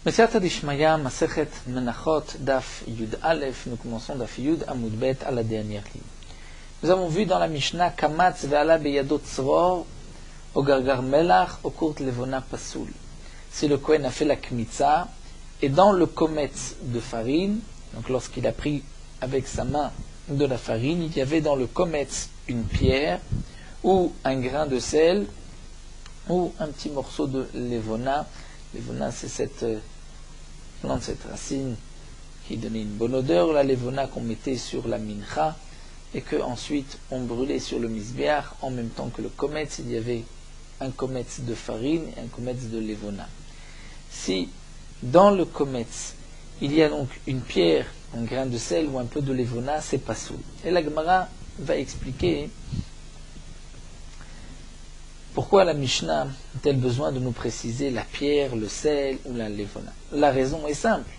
Mesiyata Dishmaya, Masechet Menachot, Daf Yud Aleph, nous commençons Daf Yud Amud Bet à la dernière ligne. Nous avons vu dans la Mishnah Kamatz Ve'ala Beyadot Tzror, au Gargar Melach, au Kurt Levona Pasoul. Si le Kohen a fait la Kmitza, et dans le Kometz de farine, donc lorsqu'il a pris avec sa main de la farine, il y avait dans le Kometz une pierre, ou un grain de sel, ou un petit morceau de Levona. Levona, c'est cette plante, cette racine qui donnait une bonne odeur, la Levona qu'on mettait sur la mincha, et que ensuite on brûlait sur le misbéach, en même temps que le kometz, il y avait un kometz de farine et un kometz de Levona. Si dans le kometz, il y a donc une pierre, un grain de sel ou un peu de Levona, c'est pas soul. Et la Gemara va expliquer pourquoi la Mishnah a-t-elle besoin de nous préciser la pierre, le sel ou la Levona. La raison est simple.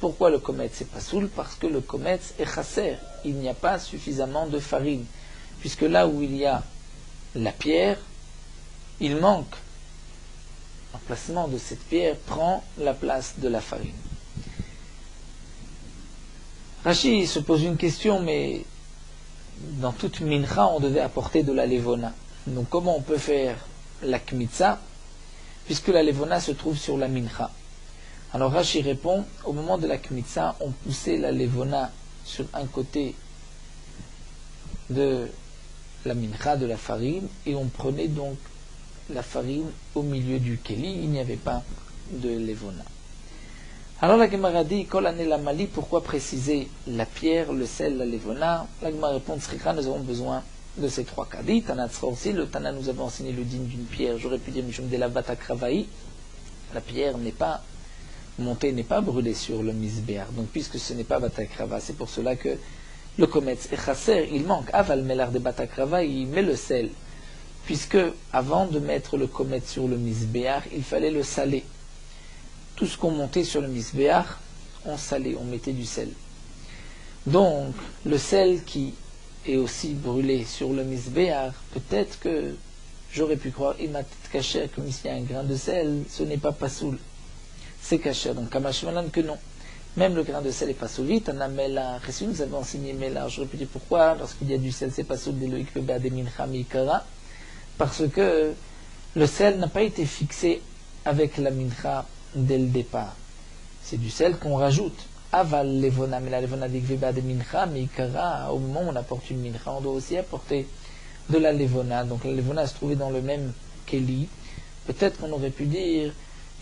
Pourquoi le kometz c'est pas soul? Parce que le kometz est chasser. Il n'y a pas suffisamment de farine. Puisque là où il y a la pierre, il manque. L'emplacement de cette pierre prend la place de la farine. Rashi se pose une question, mais dans toute mincha, on devait apporter de la Levona. Donc comment on peut faire la kmitza, puisque la Levona se trouve sur la mincha? Alors Rashi répond, au moment de la kmitza, on poussait la Levona sur un côté de la mincha, de la farine, et on prenait donc la farine au milieu du keli, il n'y avait pas de Levona. Alors la Gemara dit, Kol ane la mali, pourquoi préciser la pierre, le sel, la Levona? La Gemara répond, Srika, nous avons besoin de ces trois cas. Dit, Tana Tzrorsi, le Tana nous avait enseigné le digne d'une pierre, j'aurais pu dire Mishum de la Batakravaï, la pierre n'est pas montée, n'est pas brûlée sur le misbéar. Donc puisque ce n'est pas Batakrava, c'est pour cela que le kometz est chasser, il manque. Aval melar de Batakrava, il met le sel. Puisque avant de mettre le kometz sur le misbéar, il fallait le saler. Tout ce qu'on montait sur le misbéar, on salait, on mettait du sel. Donc le sel qui est aussi brûlé sur le misbéar, peut-être que j'aurais pu croire, il m'a caché comme s'il y a un grain de sel, ce n'est pas pasoul. C'est caché, donc Kamashmalan que non. Même le grain de sel est pasoul. Vite, on a mélar. Si nous avons enseigné mélar, j'aurais pu dire pourquoi, lorsqu'il y a du sel, c'est pasoul de loïk beba de mincha mikara, parce que le sel n'a pas été fixé avec la mincha dès le départ. C'est du sel qu'on rajoute. Aval levona, mais la levona d'ikveba de mincha, mais ikara, au moment où on apporte une mincha, on doit aussi apporter de la levona. Donc la levona se trouvait dans le même keli. Peut-être qu'on aurait pu dire,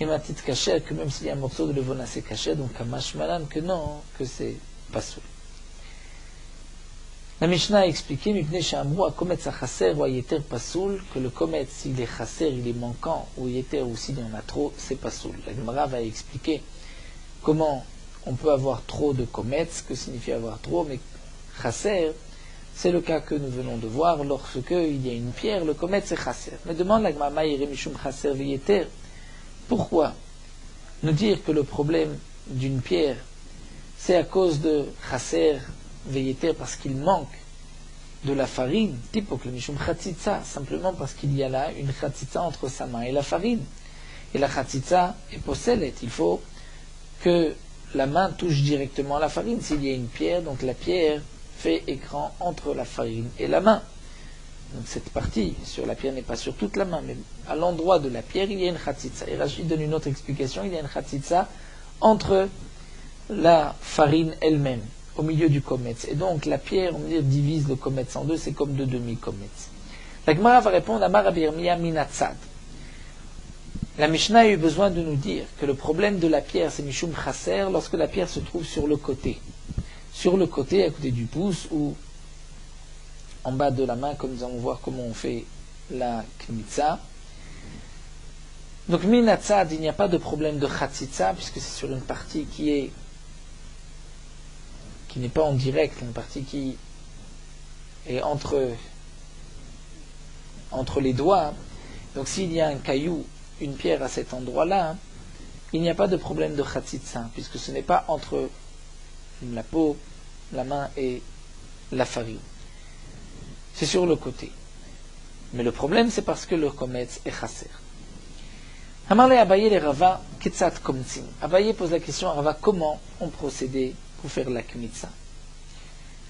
imatit kacher, que même s'il y a un morceau de levona, c'est caché, donc kamash malan, que non, que c'est pas soul. La Mishnah a expliqué, mipnei she'amru, hakometz hachaser ou hayeter pasoul, que le kometz, s'il est chaser, il est manquant, ou yeter, ou s'il y en a trop, c'est pasoul. La Gemara va expliquer comment on peut avoir trop de kometz, que signifie avoir trop, mais chasser, c'est le cas que nous venons de voir, lorsque il y a une pierre, le kometz c'est chasser. Mais demande la Gemara, Ma'ire mishum chasser veyeter, pourquoi nous dire que le problème d'une pierre, c'est à cause de chasser veyeter, parce qu'il manque de la farine, type le mishum chatzitza, simplement parce qu'il y a là une chatzitza entre sa main et la farine. Et la chatzitza est possélet, il faut que la main touche directement à la farine. S'il y a une pierre, donc la pierre fait écran entre la farine et la main. Donc cette partie sur la pierre n'est pas sur toute la main, mais à l'endroit de la pierre, il y a une chatzitza. Et Rashi donne une autre explication, il y a une chatzitza entre la farine elle-même, au milieu du kometz. Et donc la pierre, on va dire, divise le kometz en deux, c'est comme deux demi-kometz. La Gemara va répondre, Amar Rabbi Yirmiyah minatzad. La Mishnah a eu besoin de nous dire que le problème de la pierre, c'est Mishum Chasser, lorsque la pierre se trouve sur le côté. Sur le côté, à côté du pouce, ou en bas de la main, comme nous allons voir comment on fait la Kmitza. Donc, Minatzad, il n'y a pas de problème de Chatzitza, puisque c'est sur une partie qui n'est pas en direct, une partie qui est entre les doigts. Donc, s'il y a un caillou, une pierre à cet endroit-là, il n'y a pas de problème de chatzitza, puisque ce n'est pas entre la peau, la main et la farine. C'est sur le côté. Mais le problème, c'est parce que le kometz est chasser. Amarle Abaye le Rava, Ketzat Komtsin. Abaye pose la question à Rava, comment on procédait pour faire la Kmitsa?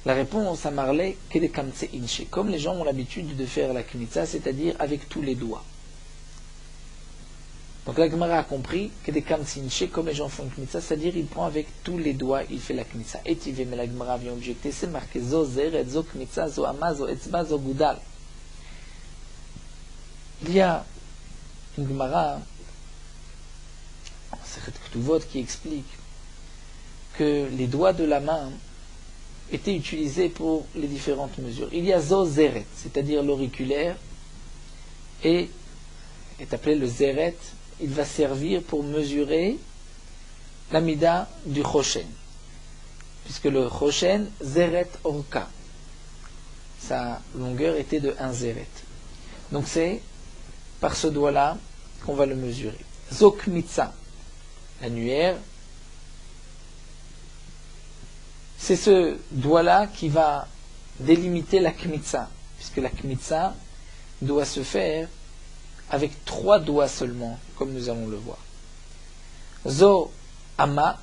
La réponse à Marley, Kedekamtse Inche. Comme les gens ont l'habitude de faire la Kmitsa, c'est-à-dire avec tous les doigts. Donc la Gemara a compris Kedekamtse Inche, comme les gens font une Kmitsa, c'est-à-dire il prend avec tous les doigts, il fait la Kmitsa. Et tu veux, mais la Gemara vient objecter, c'est marqué Zo Zeret, Zo Kmitsa, Zo Ama, Zo Etzba, Zo Gudal. Il y a une Gemara, Sechet Ketuvot, qui explique que les doigts de la main étaient utilisés pour les différentes mesures. Il y a Zo Zeret, c'est-à-dire l'auriculaire, et est appelé le Zeret. Il va servir pour mesurer la mida du Choshen. Puisque le Choshen, Zeret Orka, sa longueur était de 1 Zeret. Donc c'est par ce doigt-là qu'on va le mesurer. Zok Mitza, l'annuaire, c'est ce doigt-là qui va délimiter la Kmitza, puisque la Kmitza doit se faire avec 3 doigts seulement, comme nous allons le voir. Zo Ama,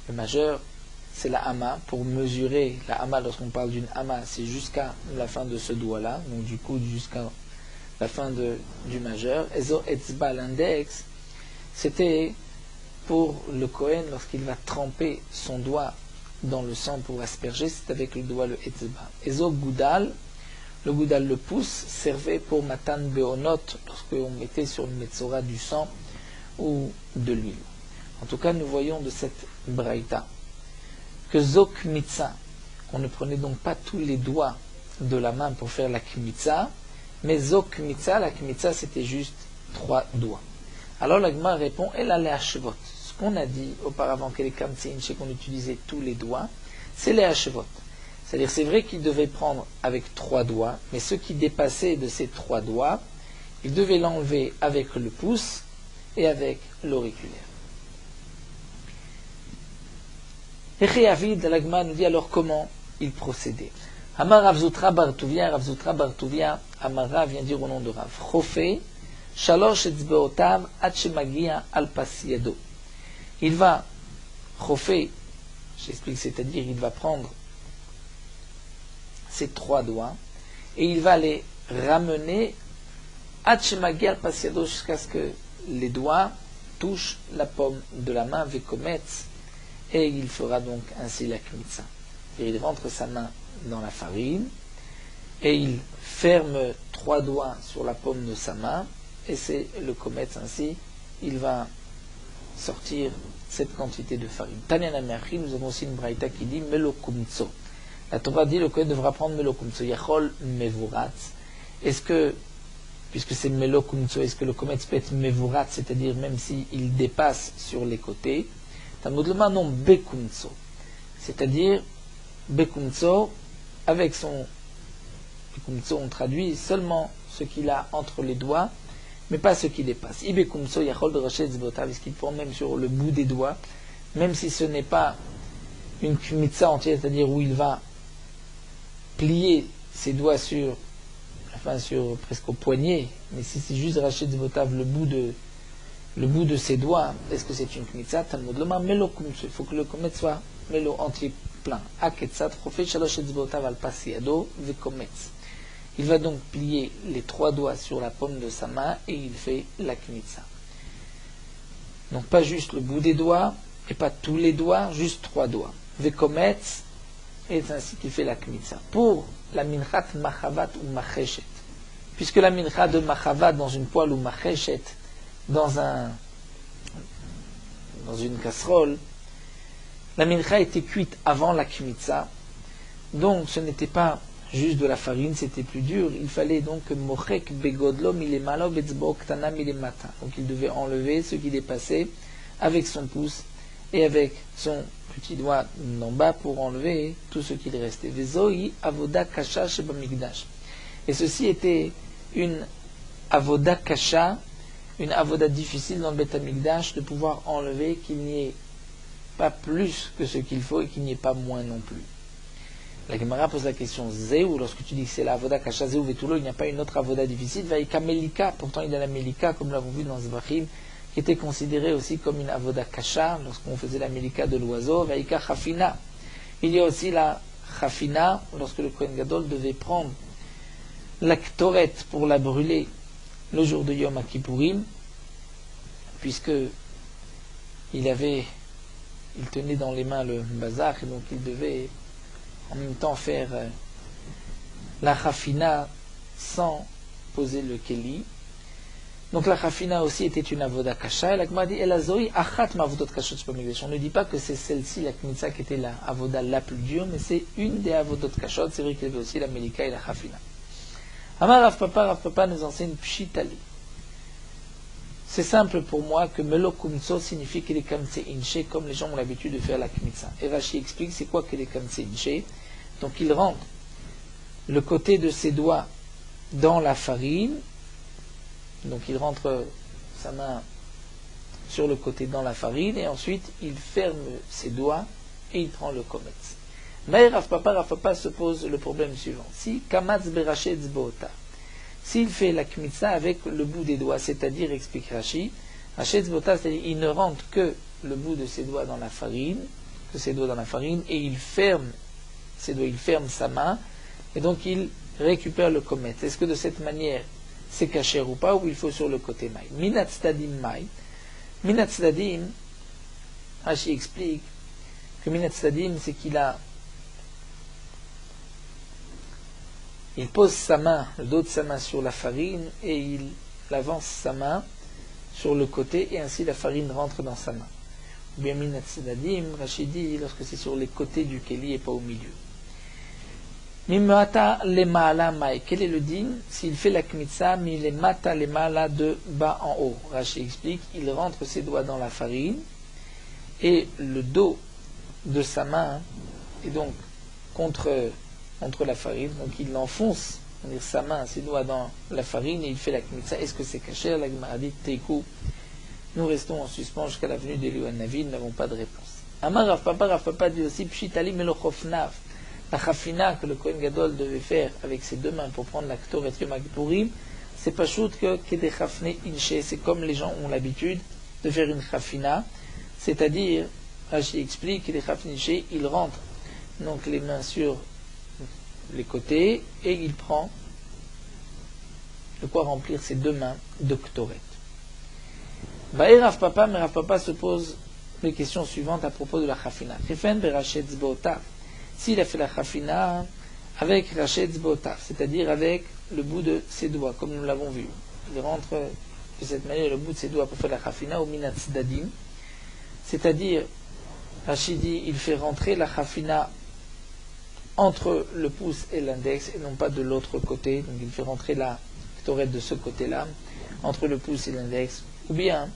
le majeur, c'est la Ama. Pour mesurer la Ama, lorsqu'on parle d'une Ama, c'est jusqu'à la fin de ce doigt-là, donc du coude jusqu'à la fin du majeur. Et Zo Etzba, l'index, c'était pour le Kohen, lorsqu'il va tremper son doigt dans le sang pour asperger, c'est avec le doigt le Etzba. Et Zo Gudal, le Gudal, le pouce, servait pour Matan Beonot, lorsqu'on mettait sur le Metzora du sang ou de l'huile. En tout cas, nous voyons de cette Braïta que Zok Mitza, on ne prenait donc pas tous les doigts de la main pour faire la Kmitza, mais Zok Mitza, la Kmitza, c'était juste 3 doigts. Alors la Gemara répond, elle a les hachevot. Ce qu'on a dit auparavant, que les kamtse qu'on utilisait tous les doigts, c'est les hachevot. C'est-à-dire, c'est vrai qu'il devait prendre avec 3 doigts, mais ce qui dépassait de ces 3 doigts, il devait l'enlever avec le pouce et avec l'auriculaire. Echeavid, la Gemara nous dit alors comment il procédait. Amar Rav Zutra Bar Tuvia, Amara vient dire au nom de Rav, Chofé, Shalosh etzbeotav ad shemagia al pas yado. Il va chofé, j'explique, c'est-à-dire il va prendre ses 3 doigts et il va les ramener ad shemagia al pas yado jusqu'à ce que les doigts touchent la paume de la main vekometz, et il fera donc ainsi la kmitza. Et il rentre sa main dans la farine et il ferme 3 doigts sur la paume de sa main. Et c'est le kometz ainsi, il va sortir cette quantité de farine. Tanya Me'achim, nous avons aussi une braïta qui dit Melo Kumtso. La Torah dit le kohen devra prendre Melo Kumtso. Yachol Mevuratz. Est-ce que, puisque c'est Melo Kumtso, est-ce que le kometz peut être Mevuratz, c'est-à-dire même s'il dépasse sur les côtés? Talmud Loma, non, Bekumtso. C'est-à-dire Bekumtso, avec son Bekumtso, on traduit seulement ce qu'il a entre les doigts, mais pas ce qui dépasse. Ibekumso yachol de rachet zbotav, ce qu'il prend même sur le bout des doigts, même si ce n'est pas une kmitza entière, c'est-à-dire où il va plier ses doigts sur presque au poignet, mais si c'est juste rachet zbotav, le bout de ses doigts, est-ce que c'est une kmitza? Talmud loma melo kumso, il faut que le kometz soit melo entier plein. Aketzat chofet shalosh zbotav al pas yado vekometz. Il va donc plier les 3 doigts sur la paume de sa main et il fait la kmitza. Donc pas juste le bout des doigts et pas tous les doigts, juste 3 doigts. Vekometz, et c'est ainsi qu'il fait la kmitza. Pour la minchat machavat ou macheshet, puisque la mincha de machavat dans une poêle ou macheshet dans une casserole, la mincha était cuite avant la kmitza, donc ce n'était pas juste de la farine, c'était plus dur. Il fallait donc que mochek begodlo milemalo betzbo ktana milemata. Donc il devait enlever ce qui dépassait avec son pouce et avec son petit doigt d'en bas pour enlever tout ce qu'il restait. Vezoi avoda kasha shebamikdash. Et ceci était une avoda kasha, une avoda difficile dans le Beth Amikdash, de pouvoir enlever qu'il n'y ait pas plus que ce qu'il faut et qu'il n'y ait pas moins non plus. La Gemara pose la question Zéou, lorsque tu dis que c'est la Avoda Kasha Zéou Vetulo, il n'y a pas une autre Avoda difficile, Vaïka Melika, pourtant il y a la Melika, comme nous l'avons vu dans Zvachim, qui était considérée aussi comme une Avoda Kasha, lorsqu'on faisait la Melika de l'oiseau, Vaïka Chafina. Il y a aussi la Chafina, lorsque le Kohen Gadol devait prendre la Ktoret pour la brûler le jour de Yom Kippourim, puisque il tenait dans les mains le bazar, et donc il devait en même temps faire la Chafina sans poser le Keli. Donc la Chafina aussi était une Avoda Kasha, et la Gemara dit Elazoi achat ma'avodot kashot shebamikdash. On ne dit pas que c'est celle-ci, la Kmitza, qui était la Avoda la plus dure, mais c'est une des Avodot Kashot. C'est vrai qu'il y avait aussi la Melika et la Chafina. Amar Rav Papa nous enseigne Pshitali. C'est simple pour moi que Melo Kumtso signifie qu'il est Kamtse Inche, comme les gens ont l'habitude de faire la Kmitza. Et Rashi explique c'est quoi qu'il est Kamtse Inche. Donc il rentre le côté de ses doigts dans la farine. Donc il rentre sa main sur le côté dans la farine et ensuite il ferme ses doigts et il prend le kometz. Mais Rav Papa se pose le problème suivant. Si Kamatz Berachet Zboota, s'il fait la kmitza avec le bout des doigts, c'est-à-dire, explique Rashi, Rachet Zboota, c'est-à-dire il ne rentre que le bout de ses doigts dans la farine, et il ferme ses doigts, il ferme sa main, et donc il récupère le kometz. Est-ce que de cette manière c'est caché ou pas, ou il faut sur le côté maï? Minat Stadim maï. Minat Stadim, Rashi explique que Minat Stadim, c'est il pose sa main, le dos de sa main sur la farine, et il avance sa main sur le côté, et ainsi la farine rentre dans sa main. Ou bien Minat Stadim, Rashi dit, lorsque c'est sur les côtés du keli et pas au milieu. Mimata le ma'ala maï. Quel est le din? S'il fait la kmitza, mi le mata le ma'ala de bas en haut. Rashi explique, il rentre ses doigts dans la farine et le dos de sa main est donc contre la farine. Donc il enfonce sa main, ses doigts dans la farine et il fait la kmitza. Est-ce que c'est caché? La Gemara dit Teikou. Nous restons en suspens jusqu'à la venue d'Eliyahu Hanavi, nous n'avons pas de réponse. Amar Rav Papa dit aussi Pshitali melochofnav. La chafina que le Kohen Gadol devait faire avec ses deux mains pour prendre la Ktoret Yom Kippourim, c'est pas shoot que des chafne inche. C'est comme les gens ont l'habitude de faire une chafina, c'est-à-dire, Rashi explique que les chafne inche, il rentre donc les mains sur les côtés et il prend de quoi remplir ses deux mains de Ktoret. Mais Rav Papa se pose les questions suivantes à propos de la chafina. Chifen berachet zboota. S'il a fait la chafina avec rachet zboota, c'est-à-dire avec le bout de ses doigts, comme nous l'avons vu. Il rentre de cette manière le bout de ses doigts pour faire la chafina au minat dadim, c'est-à-dire, Rachid dit, il fait rentrer la chafina entre le pouce et l'index et non pas de l'autre côté. Donc il fait rentrer la ktoret de ce côté-là entre le pouce et l'index. Ou bien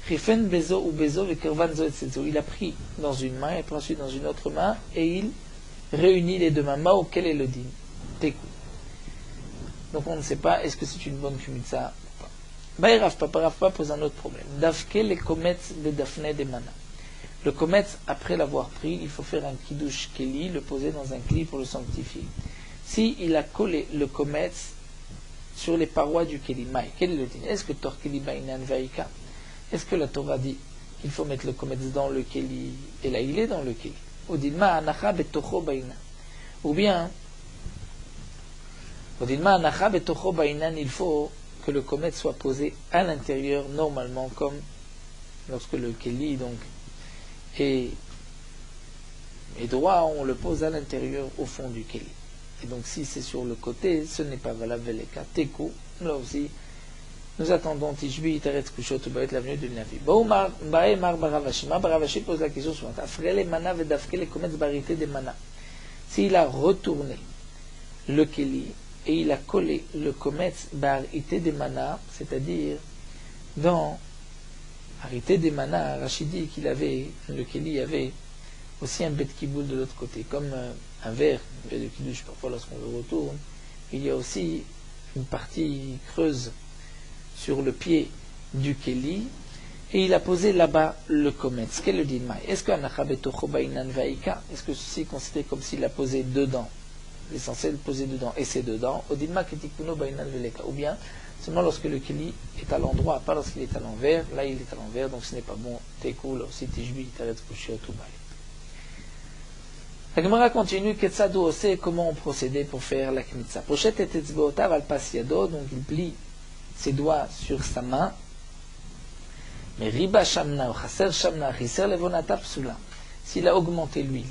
chifen bezo ou bezo vekervan zo et setzo. Il a pris dans une main et puis ensuite dans une autre main et il réunit les deux mains. Mao, quel est le din? Tekou. Donc on ne sait pas est-ce que c'est une bonne kumitza ou pas. Baï Rav Papa pose un autre problème. Dafke les kometz de dafne de mana. Le kometz, après l'avoir pris, il faut faire un kiddush keli, le poser dans un kli pour le sanctifier. Si il a collé le kometz sur les parois du keli, maï, quel est le din? Est-ce que tor keli bainan vaïka? Est-ce que la Torah dit qu'il faut mettre le kometz dans le keli? Et là, il est dans le keli. Odilma anacha betocho bainan. Ou bien, Odilma anacha betocho bainan, il faut que le kometz soit posé à l'intérieur, normalement, comme lorsque le keli, donc, est droit, on le pose à l'intérieur, au fond du keli. Et donc, si c'est sur le côté, ce n'est pas valable. Veleka teku, là aussi, nous attendons Tishbi, Teretz Kushot, Ubayet, l'avenue de Navi. Bae Mar Baravashi. Mar Baravashi pose la question suivante. Afrele mana vedafke le kometz barité de mana. S'il a retourné le keli et il a collé le kometz barité de mana, c'est-à-dire dans arité de mana, Rachid dit qu'il avait, le keli avait aussi un bet kiboul de l'autre côté, comme un verre de kiddush, parfois lorsqu'on le retourne, il y a aussi une partie creuse sur le pied du keli, et il a posé là-bas le kometz. Quel est le din maï? Est-ce qu'un achabetocho bainan vaïka? Est-ce que ceci est considéré comme s'il l'a posé dedans l'essentiel posé dedans, et c'est dedans, Odilma Ketikuno Bainan Veleka, ou bien seulement lorsque le keli est à l'endroit, pas lorsqu'il est à l'envers, là il est à l'envers, donc ce n'est pas bon, t'es cool, si t'es juif, t'arrêtes de coucher au tout bas. La Gemara continue, Ketsadu Ose, comment on procédait pour faire la Kmitza. Pochet et Etzbeotav al Pasiado, donc il plie ses doigts sur sa main, mais Riba Shamna, ou Chaser Shamna, Chiser Levonata Psula, s'il a augmenté l'huile,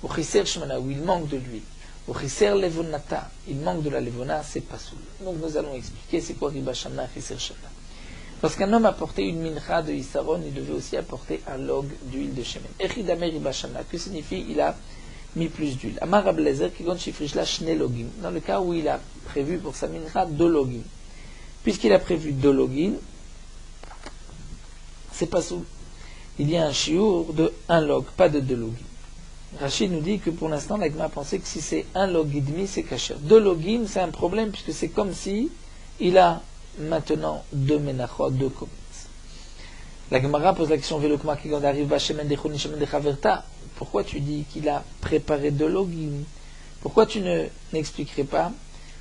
ou Chiser Shmana, où il manque de l'huile, ou Chiser Levonata, il manque de la Levona, c'est pas soul. Donc nous allons expliquer c'est quoi Riba Shamna, Chiser Shamna. Lorsqu'un homme apportait une mincha de Isaron, il devait aussi apporter un log d'huile de Shemen. Echidame Riba Shamna, que signifie il a mis plus d'huile. Amar Rab Lezer, qui gonne shifrishla shne logim. Dans le cas où il a prévu pour sa mincha 2 logim. Puisqu'il a prévu 2 logim, c'est pas soul. Il y a un shiur de 1 log, pas de 2 logim. Rachid nous dit que pour l'instant, l'Agma a pensé que si c'est 1 log et demi, c'est kasher. 2 logim, c'est un problème, puisque c'est comme si il a maintenant 2 menachot, 2 komets. La Gemara pose la question Velokma qui arrive Bashemen de Choni Shemen de Chaverta. Pourquoi tu dis qu'il a préparé 2 logim? Pourquoi tu n'expliquerais pas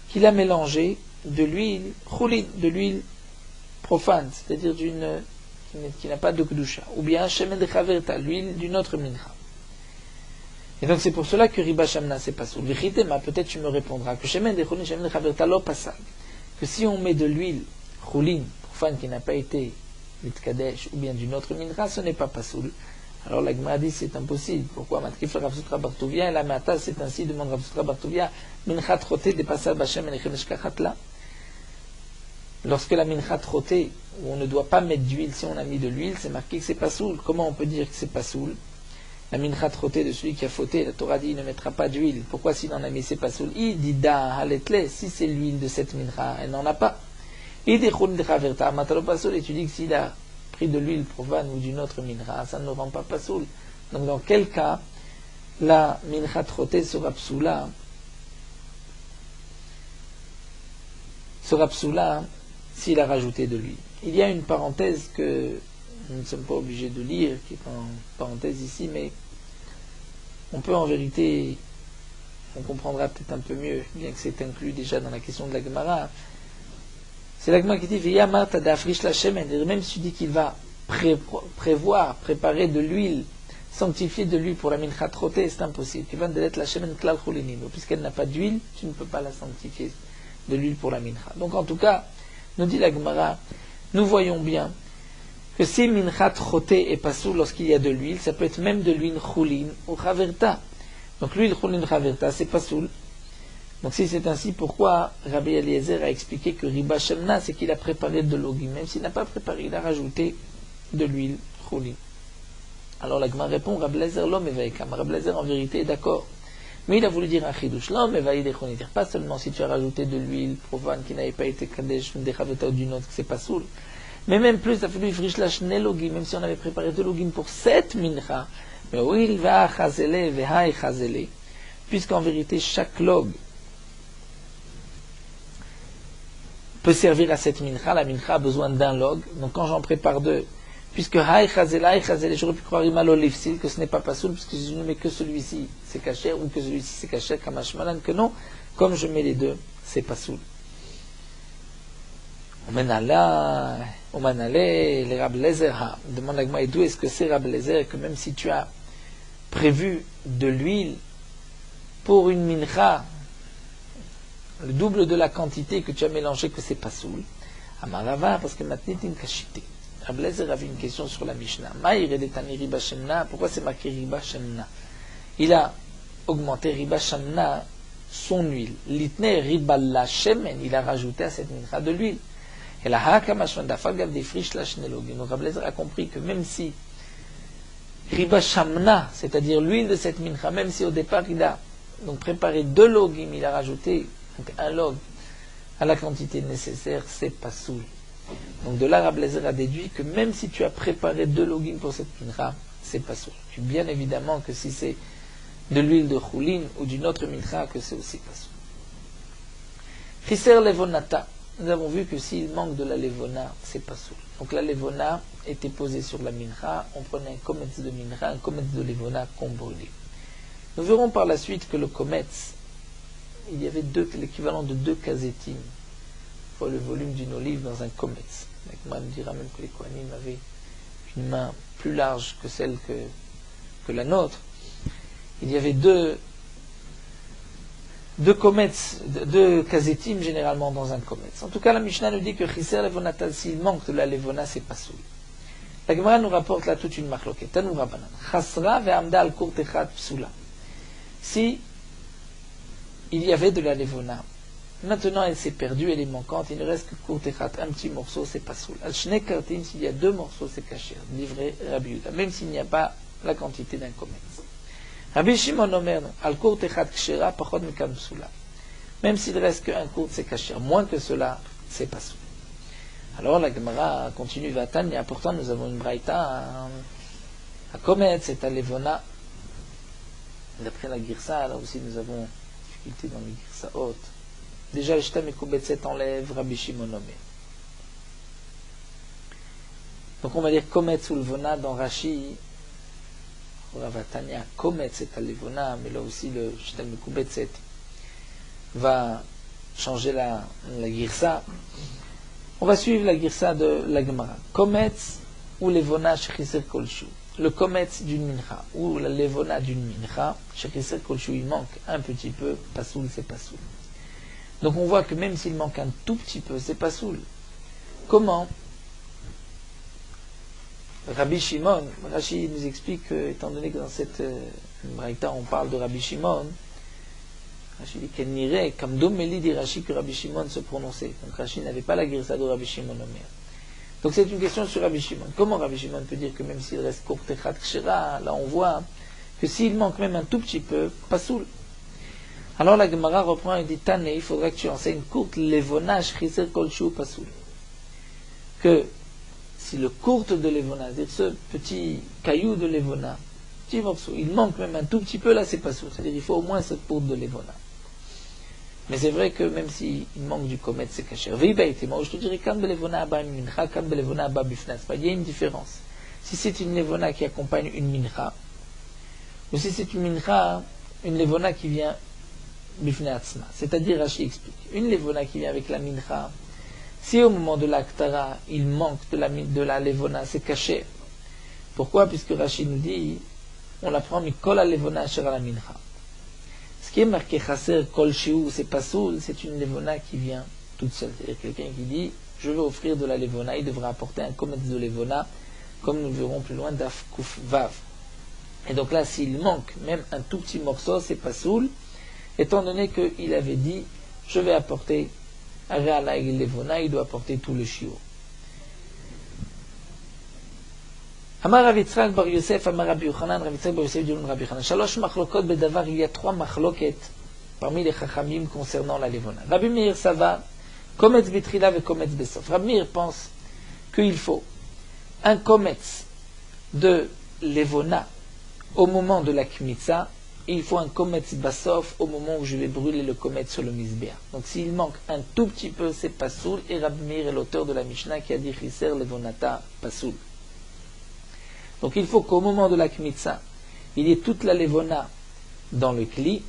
qu'il a mélangé de l'huile choulin, de l'huile profane, c'est-à-dire qui n'a pas de kedusha, ou bien Shemen de Chaverta, l'huile d'une autre mincha. Et donc c'est pour cela que Riba Shamna c'est pas soul. Vichitema, peut-être tu me répondras que Shemen de Choni Shemen de Chaverta lo pasag, que si on met de l'huile choulin profane qui n'a pas été mitkadesh ou bien d'une autre mincha, ce n'est pas pasoul. Alors la Gemara dit c'est impossible. Pourquoi Matkif Rav Sutra Bartouvia et la Mata c'est ainsi demande Rav Sutra Bartouvia minchat roté de passal b'Hashem la. Lorsque la minchat roté où on ne doit pas mettre d'huile, si on a mis de l'huile, c'est marqué que c'est pasoul. Comment on peut dire que c'est pasoul? La minchat roté de celui qui a fauté, la Torah dit il ne mettra pas d'huile. Pourquoi s'il en a mis c'est pasoul? Il dit da haletle, si c'est l'huile de cette mincha, elle n'en a pas. Il dit chun de chaverta matalo pasoul, et tu dis que s'il a de l'huile profane ou d'une autre mincha, ça ne le rend pas pasoul. Donc dans quel cas la mincha trotée sera psoula s'il a rajouté de l'huile. Il y a une parenthèse que nous ne sommes pas obligés de lire, qui est en parenthèse ici, mais on peut en vérité, on comprendra peut-être un peu mieux, bien que c'est inclus déjà dans la question de la Gemara. C'est la Gemara qui dit même si tu dis qu'il va préparer de l'huile, sanctifier de l'huile pour la mincha trotée, c'est impossible. Puisqu'elle n'a pas d'huile, tu ne peux pas la sanctifier de l'huile pour la mincha. Donc en tout cas, nous dit la Gemara, nous voyons bien que si mincha trotée est pas sous lorsqu'il y a de l'huile, ça peut être même de l'huile choulin ou chaverta. Donc l'huile choulin chaverta, c'est pas soul. Donc si c'est ainsi, pourquoi Rabbi Eliezer a expliqué que Riba Shamna, c'est qu'il a préparé de l'ogim, même s'il n'a pas préparé, il a rajouté de l'huile chouli. Alors la Gemara répond, Rabbi Eliezer l'homme éveillekam. Rabbi Eliezer en vérité est d'accord, mais il a voulu dire un chidouche. L'homme éveillé dire pas seulement si tu as rajouté de l'huile profane qui n'avait pas été kadesh des chaveta ou d'une autre, que c'est pas soul, mais même plus, il a fallu frish la logim, même si on avait préparé de logim pour cette mincha, mais où il va chazele veha chazele, puisqu'en vérité chaque log peut servir à cette mincha. La mincha a besoin d'un log. Donc quand j'en prépare 2, puisque haï chazela, j'aurais pu croire imalo lifsil, que ce n'est pas pasoul, puisque je ne mets que celui-ci, c'est caché, ou que celui-ci, c'est caché, kamashmalan, que non, comme je mets les 2, c'est pasoul. On m'en allait, les Rab Lezer, demande la Gemara, et d'où est-ce que c'est Rab Lezer, que même si tu as prévu de l'huile pour une mincha, le double de la quantité que tu as mélangé, que c'est pas soul. Amarava, parce que matnitin kashité. Rab Lezer avait une question sur la Mishnah. Maïr edetani riba shemna. Pourquoi c'est marqué riba shemna? Il a augmenté riba shemna, son huile. Litne riba la shemen. Il a rajouté à cette mincha de l'huile. Et la haka mashman dafagav des friches la shnelogin. Donc Rab Lezer a compris que même si riba shemna, c'est-à-dire l'huile de cette mincha, même si au départ il a donc préparé 2 logim, il a rajouté donc un log à la quantité nécessaire, c'est pas soul. Donc de là, Rab Lezer a déduit que même si tu as préparé 2 logim pour cette mincha, c'est pas soul. Puis bien évidemment que si c'est de l'huile de choulin ou d'une autre mincha, que c'est aussi pas soul. Chiser levonata, nous avons vu que s'il manque de la levona, c'est pas soul. Donc la levona était posée sur la mincha, on prenait un kometz de mincha, un kometz de levona qu'on brûlait. Nous verrons par la suite que le kometz il y avait l'équivalent de 2 kazetim pour le volume d'une olive dans un kometz. La Gemara nous dira même que les Kohanim avaient une main plus large que celle que la nôtre. Il y avait deux kometz, 2 kazetim généralement dans un kometz. En tout cas, la Mishnah nous dit que chiser levonata, s'il manque de la levona, c'est pas soul. La Gemara nous rapporte là toute une machloket. Tanu Rabbanan. Chasra ve'amda al kurt echad psula. Si il y avait de la levona, maintenant elle s'est perdue, elle est manquante, il ne reste que kurt echad, un petit morceau, c'est pas soul. Al shnei kartim, s'il y a 2 morceaux, c'est kasher, livré Rabbi Yehuda, même s'il n'y a pas la quantité d'un kometz. Rabbi Shimon Omer, al kurt echad kshera, pachot mikam psula. Même s'il reste qu'un kurt, c'est kasher, moins que cela, c'est pas soul. Alors la Gemara continue Vatanya, pourtant nous avons une braïta à Kometz, c'est à Levona. D'après la Girsa, là aussi nous avons difficulté dans les Girsa haute. Déjà le Shtem et Koubetset enlève Rabbi Shimon Omer. Donc on va dire Kometz ou Levona dans Rashi. Vatanya, Kometz c'est à Levona, mais là aussi le Shtem et Koubetset va changer la Girsa. On va suivre la girsa de la Gemara. Kometz ou levona shechiser kolshu. Le kometz d'une mincha ou la levona d'une mincha, shechiser kolshu, il manque un petit peu, pasoul, c'est pasoul. Donc on voit que même s'il manque un tout petit peu, c'est pasoul. Comment Rabbi Shimon, Rashi nous explique que, étant donné que dans cette braïta on parle de Rabbi Shimon, Rashi dit qu'elle n'irait, comme Domeli dit Rashi que Rabbi Shimon se prononçait. Donc Rashi n'avait pas la girsa de Rabbi Shimon Omer. Donc c'est une question sur Rabbi Shimon. Comment Rabbi Shimon peut dire que même s'il reste Kortechat Kshera, là on voit que s'il manque même un tout petit peu, pasoul. Alors la Gemara reprend et dit Tane, il faudra que tu enseignes courte levona shchiser kolshu pasoul. Que si le courte de levona, c'est-à-dire ce petit caillou de levona, petit morceau, il manque même un tout petit peu, là c'est pasoul. C'est-à-dire il faut au moins cette courte de levona. Mais c'est vrai que même s'il manque du kometz, c'est caché. Il y a une différence. Si c'est une levona qui accompagne une mincha, ou si c'est une mincha, une levona qui vient bifnei atzma. C'est-à-dire, Rashi explique, une levona qui vient avec la mincha, si au moment de l'aktara, il manque de la levona, c'est caché. Pourquoi? Puisque Rashi nous dit, on la prend mikol la levona asher la mincha. Ce qui est marqué chaser kol shiu, c'est pasoul, c'est une levona qui vient toute seule. C'est-à-dire quelqu'un qui dit, je veux offrir de la levona, il devra apporter un kometz de levona, comme nous le verrons plus loin, daf kuf vav. Et donc là, s'il manque même un tout petit morceau, c'est pasoul, étant donné qu'il avait dit, je vais apporter la levona, il doit apporter tout le shiur. Amar Rav Yitzchak bar Yosef, Amar Rabbi Yochanan, Rav Yitzchak bar Yosef, dit Rabbi Yochanan. Shalosh machlokot bedavar, il y a 3 machloket parmi les chachamim concernant la levona. Rabbi Meir Sava, kometz bitrila ve kometz besof. Rabbi Meir pense qu'il faut un kometz de levona au moment de la kmitza, et il faut un kometz basof au moment où je vais brûler le kometz sur le mizbeah. Donc s'il manque un tout petit peu, c'est pasoul, et Rabbi Meir est l'auteur de la Mishnah qui a dit chiser levonata pasoul. Donc il faut qu'au moment de la kmitza, il y ait toute la levona dans le kli,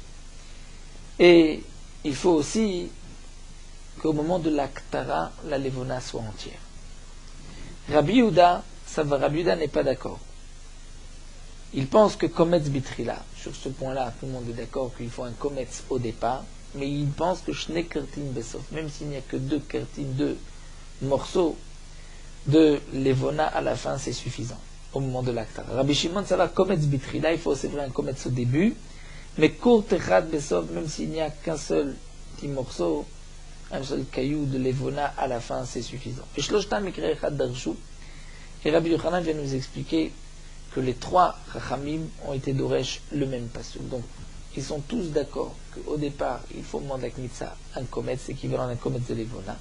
et il faut aussi qu'au moment de la ktara, la levona soit entière. Rabbi Yehuda, Rabbi Yehuda n'est pas d'accord. Il pense que kometz bitrila, sur ce point-là, tout le monde est d'accord qu'il faut un kometz au départ, mais il pense que shne kertin besof, même s'il n'y a que 2 kertin, 2 morceaux de levona à la fin, c'est suffisant. Au moment de l'acte. Rabbi Shimon, ça va kometz bitrila, il faut c'est vrai un kometz au début, mais kurt echad besov, même s'il n'y a qu'un seul petit morceau, un seul caillou de levona à la fin, c'est suffisant. Et shloshtam mikre echad darshu, et Rabbi Yochanan vient nous expliquer que les 3 chachamim ont été d'oresh le même pasuk. Donc, ils sont tous d'accord qu'au départ, il faut au moment de la kmitza un kometz, équivalent à un kometz de levona.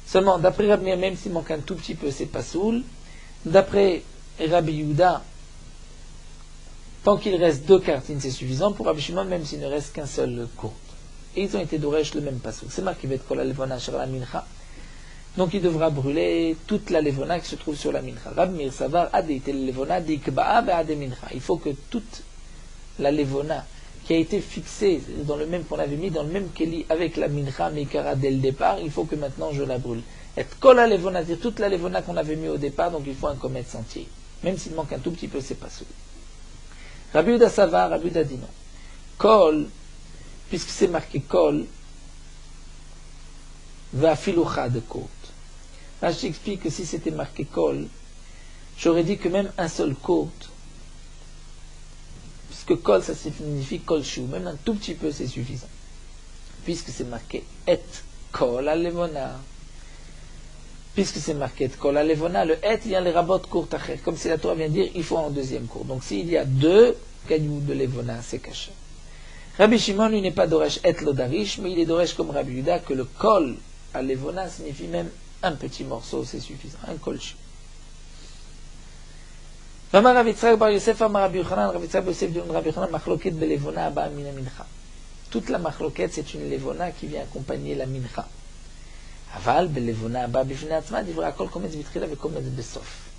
Seulement, d'après Rabbi Meir, même s'il manque un tout petit peu, c'est pasoul. D'après Rabbi Yehuda, tant qu'il reste 2 cartines, c'est suffisant. Pour Rabbi Shimon, même s'il ne reste qu'un seul court. Et ils ont été d'oresh le même pasuk. C'est marqué bet kol la levona shel la mincha. Donc il devra brûler toute la levona qui se trouve sur la mincha. Rabbi Meir savar adeite levona dikba'a be'ade mincha. Il faut que toute la levona qui a été fixée dans le même qu'on avait mis dans le même keli avec la mincha meikara dès le départ, il faut que maintenant je la brûle. Et kol levona, c'est-à-dire toute la levona qu'on avait mis au départ, donc il faut un kometz entier. Même s'il manque un tout petit peu, c'est pas soul. Rabbi Yehuda Sava, Rabbi Yehuda dit non. Kol, puisque c'est marqué kol, va filoucha de côte. Là, je t'explique que si c'était marqué kol, j'aurais dit que même un seul côte, puisque kol, ça signifie kol chou, même un tout petit peu, c'est suffisant. Puisque c'est marqué et kol alevona. Puisque c'est marqué et kol alevona, le et vient les rabotes courtes acher. Comme si la Torah vient dire, il faut en deuxième cours. Donc s'il y a 2 cailloux de levona, c'est caché. Rabbi Shimon, lui, n'est pas doresh et lodarish, mais il est doresh comme Rabbi Yehuda, que le kol alevona signifie même un petit morceau, c'est suffisant. Un kol chou. Vamar Rav Yitzhak bar Yosef, Amar Rabbi Yochanan, Rav Yitzhak bar Yosef dit Rabbi Yochanan, machloket belevona abba mina mincha. Toute la machloket, c'est une levona qui vient accompagner la mincha. Aval belevona abba bifnei atzma, divra kol kometz bitrila vekometz besof.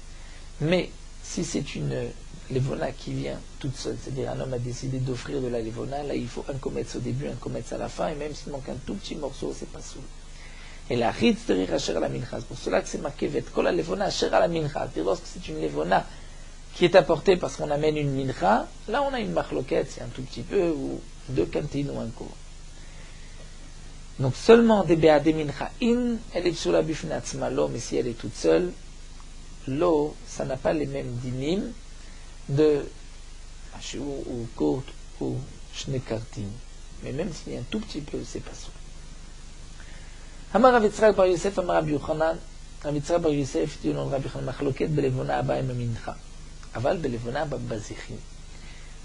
Mais si c'est une levona qui vient toute seule, c'est-à-dire un homme a décidé d'offrir de la levona, là il faut un kometz au début, un kometz à la fin, et même s'il manque un tout petit morceau, c'est pas soul. Et la ritz de riracher à la mincha, c'est pour cela que c'est marqué vet kol la levona asher à la mincha. C'est-à-dire lorsque c'est une levona qui est apporté parce qu'on amène une mincha, là on a une machloquette, c'est un tout petit peu, ou 2 cantines ou un cours. Donc seulement des béa des mincha in, elle est sur la bifnatzma l'eau, mais si elle est toute seule, l'eau, ça n'a pas les mêmes dinim de ou courte ou shnekartin. Mais même s'il y a un tout petit peu, c'est pas ça. Amar Rav Yitzhak bar Yosef, Amar Rabbi Yochanan, Rav Yitzhak bar Yosef, dit au nom de Rabbi Yochanan, machloquette belevona abba et mincha. Aval belevona babazichim.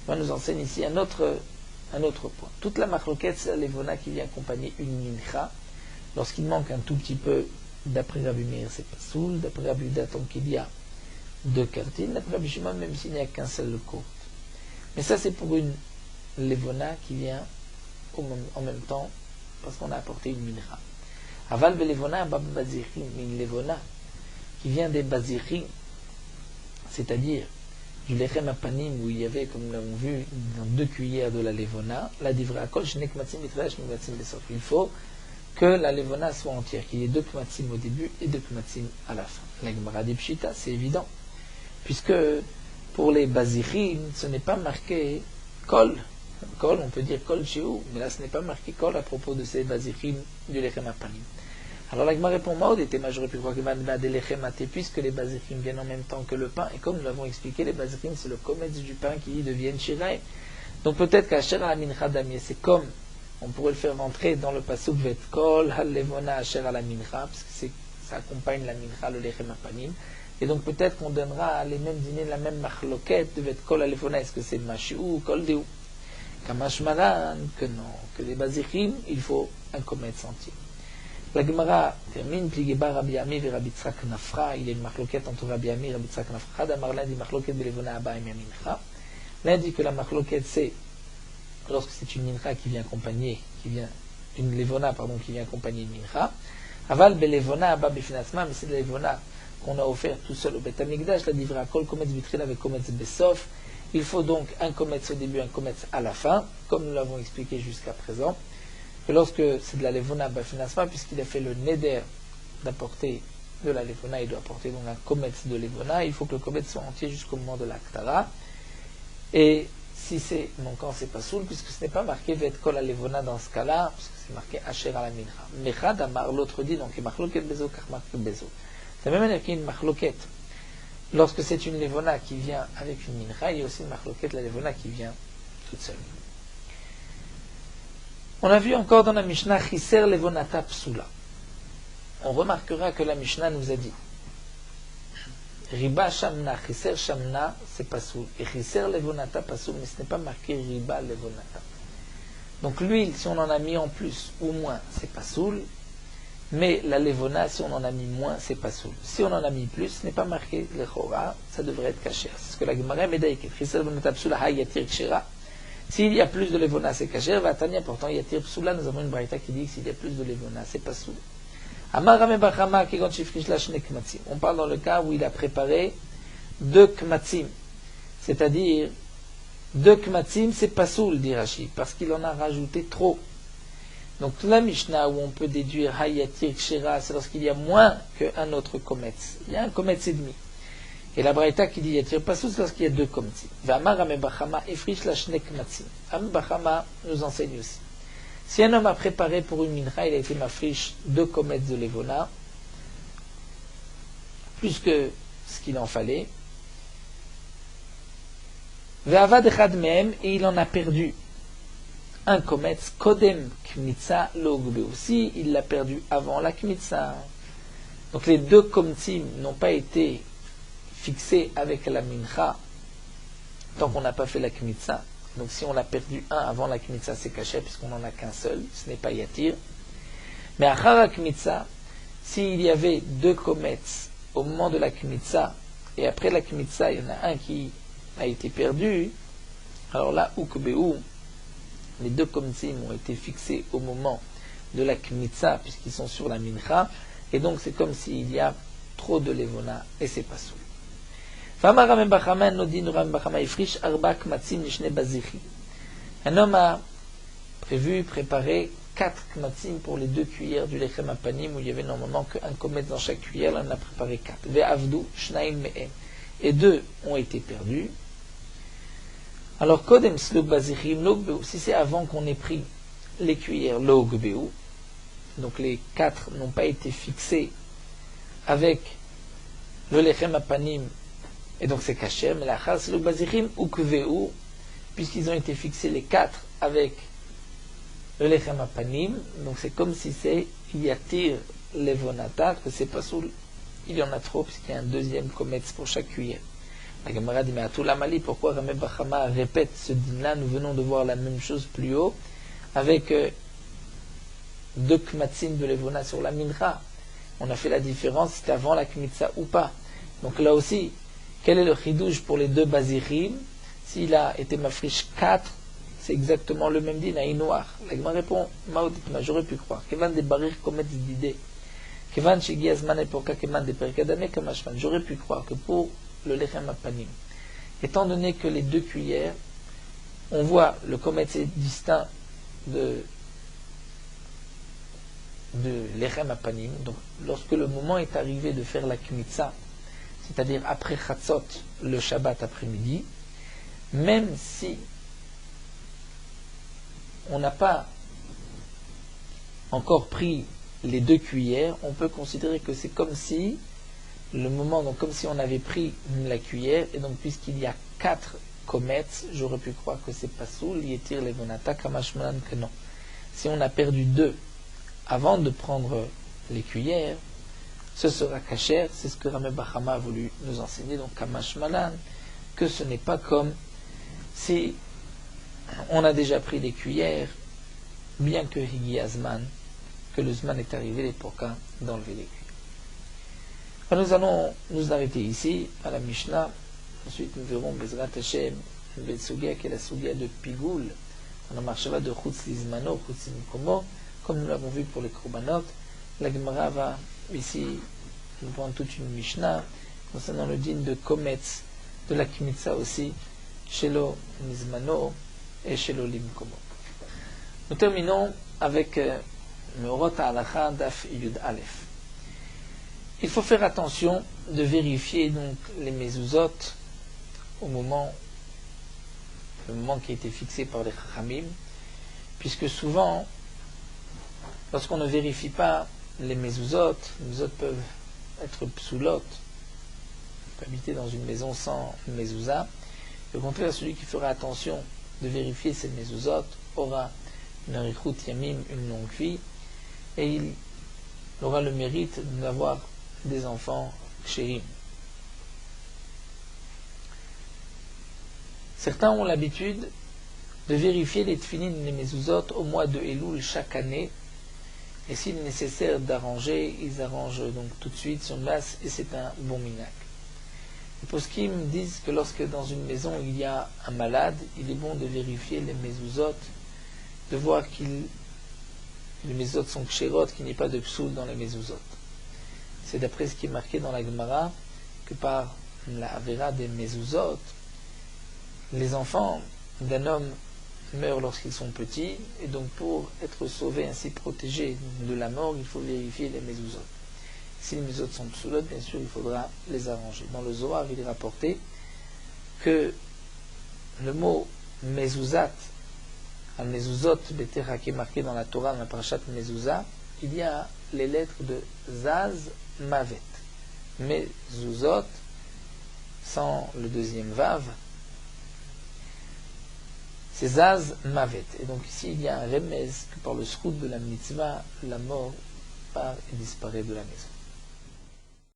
On nous enseigne ici un autre point. Toute la machloquette, c'est la levona qui vient accompagner une mincha. Lorsqu'il manque un tout petit peu, d'après Rabbi Meir, c'est pas soul. D'après Rabbi Yehuda, tant qu'il y a 2 cartines. D'après Rabbi Shimon, même s'il n'y a qu'un seul côte. Mais ça, c'est pour une levona qui vient en même temps, parce qu'on a apporté une mincha. Aval belevona babazichim, une levona qui vient des bazichim, c'est-à-dire du lechem apanim où il y avait, comme nous l'avons vu, dans 2 cuillères de la levona, la divra kol shnek matzim bitrash matzim besof. Il faut que la levona soit entière, qu'il y ait 2 kmatzim au début et 2 kmatzim à la fin. La Gemara dit pshita, c'est évident, puisque pour les bazichim, ce n'est pas marqué kol. Kol, on peut dire kol chéou, mais là ce n'est pas marqué kol à propos de ces bazichim du lechem apanim. Alors la Gemara répond Maud était j'aurais pu croire que puisque les bazichim viennent en même temps que le pain, et comme nous l'avons expliqué, les bazichim c'est le kometz du pain qui deviennent shiraim. Donc peut-être qu'Asher à la mincha damier, c'est comme on pourrait le faire rentrer dans le pasuk vet kol hal levona asher à la mincha, parce que ça accompagne la mincha, le lechem apanim. Et donc peut-être qu'on donnera les mêmes dîners, la même machloket de vet kol hal levona, est-ce que c'est mashiou ou kol deou? Kamashmaran, que non, que les bazichim, il faut un kometz entier. La Gemara termine, Pligeba Rabbi Ami et Rabbi Tzrak Nafra, il y a une machloquette entre Rabbi Ami et Rabbi Tzrak Nafra, d'Amar l'un dit machloquette de Levona Abba et Mincha. L'un dit que la machloquette c'est lorsque c'est une mincha qui vient accompagner, une levona qui vient accompagner une mincha. Aval belevona Abba bifnatzma, mais c'est de la levona qu'on a offert tout seul au Beth Amikdash, la divra kol kometz vitril avec kometz besof. Il faut donc un kometz au début, un kometz à la fin, comme nous l'avons expliqué jusqu'à présent. Que lorsque c'est de la levona bafinasma, puisqu'il a fait le neder d'apporter de la levona, il doit apporter donc un kometz de levona, il faut que le kometz soit entier jusqu'au moment de l'aktara. Et si c'est manquant, c'est pas soul, puisque ce n'est pas marqué vet kol la levona dans ce cas-là, puisque c'est marqué asher à la mincha. Mechad amar, l'autre dit donc machloket bezo kach marque bezo. C'est même manière qu'il y a une machloket. Lorsque c'est une levona qui vient avec une mincha, il y a aussi une machloket, la levona qui vient toute seule. On a vu encore dans la Mishnah Chiser Levonata Psula. On remarquera que la Mishnah nous a dit Riba Shamna, Chiser Shamna, c'est Pasoul. Et Chiser Levonata Pasoul, mais ce n'est pas marqué Riba Levonata. Donc l'huile, si on en a mis en plus ou moins, c'est Pasoul. Mais la Levona, si on en a mis moins, c'est Pasoul. Si on en a mis plus, ce n'est pas marqué Lechora, ça devrait être Kacher. C'est ce que la Gemara Medaïket. Chiser Levonata Psula, Hayatir Kshera. S'il y a plus de levona, c'est kacher. Vatania, pourtant, yatir psoula, nous avons une braïta qui dit que s'il y a plus de levona, c'est pas soul. Amarame bachama, kigon shifrish la shne kmatzim. On parle dans le cas où il a préparé 2 kmatzim, c'est-à-dire 2 kmatzim, c'est pasoul, dit Rashi, parce qu'il en a rajouté trop. Donc la Mishnah où on peut déduire Hayatir Kshera, c'est lorsqu'il y a moins qu'un autre kometz. Il y a un kometz et demi. Et la Braïta qui dit Yatir pasoul, c'est lorsqu'il y a 2 kometzim. V'amar Amebachama efrish la shne kmatzim. Amebachama nous enseigne aussi. Si un homme a préparé pour une mincha, il a été mafrish 2 kometz de levona, plus que ce qu'il en fallait. Ve'avad echad mehem, et il en a perdu un kometz, kodem kmitza logbe aussi, il l'a perdu avant la kmitza. Donc les 2 kometzim n'ont pas été fixés avec la mincha tant qu'on n'a pas fait la kmitza. Donc si on a perdu un avant la kmitza, c'est caché puisqu'on n'en a qu'un seul, ce n'est pas yatir. Mais achar la kmitza, s'il y avait 2 kometz au moment de la kmitza, et après la kmitza, il y en a un qui a été perdu, alors là, ukbeu, les 2 kometzim ont été fixés au moment de la kmitza, puisqu'ils sont sur la mincha, et donc c'est comme s'il y a trop de levona, et c'est pas soul. Un homme a préparé 4 kmatzim pour les 2 cuillères du lechem apanim, où il y avait normalement qu'un kometz dans chaque cuillère, là on a préparé 4. Et 2 ont été perdus. Alors, kodem slug bazichim logbeu, si c'est avant qu'on ait pris les cuillères logbeu, donc les 4 n'ont pas été fixés avec le lechem apanim, et donc c'est kasher, mais la chal slug bazichim ukveu, puisqu'ils ont été fixés les 4 avec le lechem apanim, donc c'est comme si c'est yatir levonata, que c'est pas sous, il y en a trop, puisqu'il y a un deuxième kometz pour chaque cuillère. La Gemara dit, mais à tout la Mali, pourquoi Rameh Bachama répète ce din-là? Nous venons de voir la même chose plus haut, avec 2 kmatzim de levona sur la mincha. On a fait la différence, c'était avant la kmitza ou pas. Donc là aussi, quel est le chidouj pour les 2 bazichim? S'il a été mafrish 4, c'est exactement le même din, à Inouar. La Gemara répond, Mauditma, j'aurais pu croire. Kevan de barir kometz d'idée. Kevan shegi azman epoka keman de perkadame kamashman. J'aurais pu croire que pour le lechem apanim, étant donné que les 2 cuillères, on voit le kometz est distinct de lechem apanim, donc lorsque le moment est arrivé de faire la kmitza, c'est-à-dire après chatzot, le Shabbat après-midi, même si on n'a pas encore pris les 2 cuillères, on peut considérer que c'est comme si le moment, donc comme si on avait pris la cuillère, et donc puisqu'il y a 4 kometz, j'aurais pu croire que c'est pas soul, yetir levonata kamashmanan que non. Si on a perdu 2 avant de prendre les cuillères, ce sera kasher, c'est ce que Rameh Bachama a voulu nous enseigner, donc kamashmanan, que ce n'est pas comme si on a déjà pris les cuillères, bien que higi azman, que le zman est arrivé, l'époque d'enlever les cuillères. Nous allons nous arrêter ici, à la Mishnah. Ensuite, nous verrons Bezrat Hashem, une sugia qui est la sugia de Pigoul. On a marché de Chutz Lizmano, Chutz Mikomo, comme nous l'avons vu pour les Korbanot. La Gemara va ici nous prendre toute une Mishnah concernant le din de Kometz, de la Kmitza aussi, Shelo Lizmano et Shelo Limkomo. Nous terminons avec Meorot Halacha Daf Yud Aleph. Il faut faire attention de vérifier donc les mezuzot au moment qui a été fixé par les Chachamim, puisque souvent, lorsqu'on ne vérifie pas les mezuzot peuvent être psoulot, on peut habiter dans une maison sans mezuzah. Au contraire, celui qui fera attention de vérifier ces mezuzot aura une arichut yamim, une longue vie, et il aura le mérite d'avoir des enfants kshérim. Certains ont l'habitude de vérifier les tefillin et les mezuzot au mois de Elul chaque année, et s'il est nécessaire d'arranger, ils arrangent donc tout de suite sur place, et c'est un bon minak. Les poskim disent que lorsque dans une maison il y a un malade, il est bon de vérifier les mezuzot, de voir que les mezuzot sont kshérot, qu'il n'y ait pas de psoul dans les mezuzot. C'est d'après ce qui est marqué dans la Gemara que par la Avera des mezuzot, les enfants d'un homme meurent lorsqu'ils sont petits, et donc pour être sauvé, ainsi protégé de la mort, il faut vérifier les mezuzot. Si les mezuzot sont psoulot, bien sûr, il faudra les arranger. Dans le Zohar, il est rapporté que le mot mezuzat, al-mezuzot betera, qui est marqué dans la Torah, dans la parashat Mezuzah, il y a les lettres de Zaz, Mavet. Mezuzot, sans le deuxième Vav, c'est Zaz, Mavet. Et donc ici, il y a un remez que par le scout de la mitzvah, la mort part et disparaît de la maison.